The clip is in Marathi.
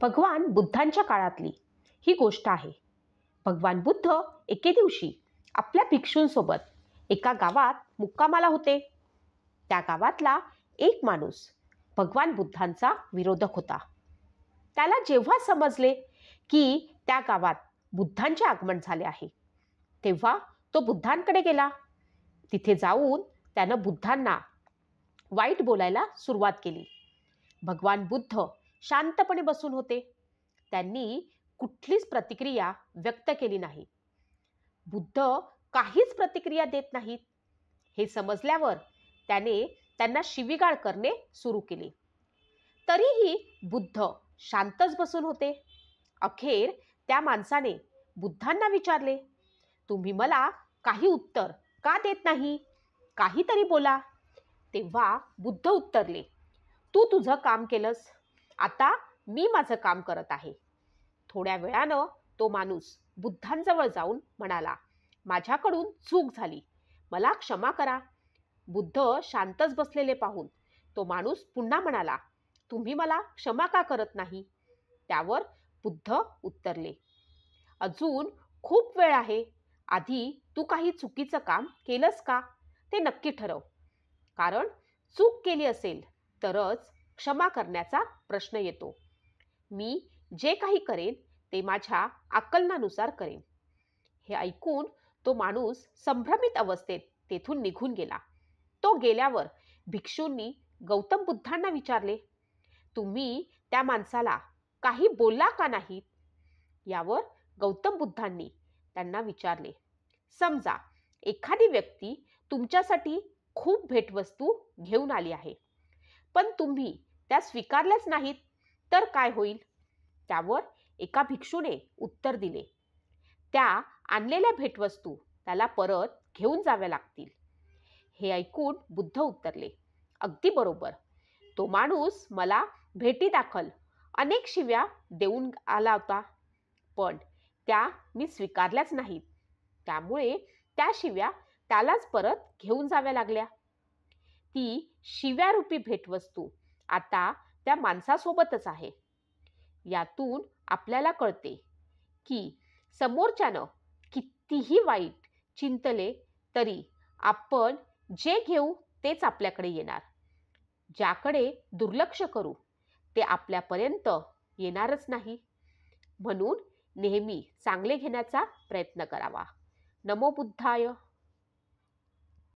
भगवान बुद्धांच्या काळातली ही गोष्ट आहे. भगवान बुद्ध एके दिवशी आपल्या भिक्षूंसोबत एका गावात मुक्कामाला होते. त्या गावातला एक माणूस भगवान बुद्धांचा विरोधक होता. त्याला जेव्हा समजले की त्या गावात बुद्धांचे आगमन झाले आहे, तेव्हा तो बुद्धांकडे गेला. तिथे जाऊन त्यानं बुद्धांना वाईट बोलायला सुरुवात केली. भगवान बुद्ध शांतपणे बसून होते. त्यांनी कुठलीच प्रतिक्रिया व्यक्त केली नाही. बुद्ध काहीच प्रतिक्रिया देत नाहीत हे समजल्यावर त्याने त्यांना शिवीगाळ करणे सुरू केले. तरीही बुद्ध शांतच बसून होते. अखेर त्या माणसाने बुद्धांना विचारले, तुम्ही मला काही उत्तर का देत नाही? काहीतरी बोला. तेव्हा बुद्ध उत्तरले, तू तुझं काम केलंस, आता मी माझं काम करत आहे. थोड्या वेळानं तो माणूस बुद्धांजवळ जाऊन म्हणाला, माझ्याकडून चूक झाली, मला क्षमा करा. बुद्ध शांतच बसलेले पाहून तो माणूस पुन्हा म्हणाला, तुम्ही मला क्षमा का करत नाही? त्यावर बुद्ध उत्तरले, अजून खूप वेळ आहे. आधी तू काही चुकीचं काम केलंस का ते नक्की ठरव. कारण चूक केली असेल तरच क्षमा करण्याचा प्रश्न येतो. मी जे काही करेन ते माझ्या आकलनानुसार करेन. हे ऐकून तो माणूस संभ्रमित अवस्थेत तेथून निघून गेला. तो गेल्यावर भिक्षूंनी गौतम बुद्धांना विचारले, तुम्ही त्या माणसाला काही बोलला का नाहीत? यावर गौतम बुद्धांनी त्यांना विचारले, समजा एखादी व्यक्ती तुमच्यासाठी खूप भेटवस्तू घेऊन आली आहे, पण तुम्ही त्या स्वीकारल्याच नाहीत तर काय होईल? त्यावर एका भिक्षूने उत्तर दिले, त्या आणलेल्या भेटवस्तू त्याला परत घेऊन जाव्या लागतील. हे ऐकून बुद्ध उत्तरले, अगदी बरोबर. तो माणूस मला भेटीदाखल अनेक शिव्या देऊन आला होता, पण त्या मी स्वीकारल्याच नाहीत. त्यामुळे त्या शिव्या त्यालाच परत घेऊन जाव्या लागल्या. ती शिव्यारूपी भेटवस्तू आता त्या माणसासोबतच आहे. यातून आपल्याला कळते की समोरच्यानं कितीही वाईट चिंतले तरी आपण जे घेऊ तेच आपल्याकडे येणार. ज्याकडे दुर्लक्ष करू ते आपल्यापर्यंत येणारच नाही. म्हणून नेहमी चांगले घेण्याचा प्रयत्न करावा. नमो बुद्धाय.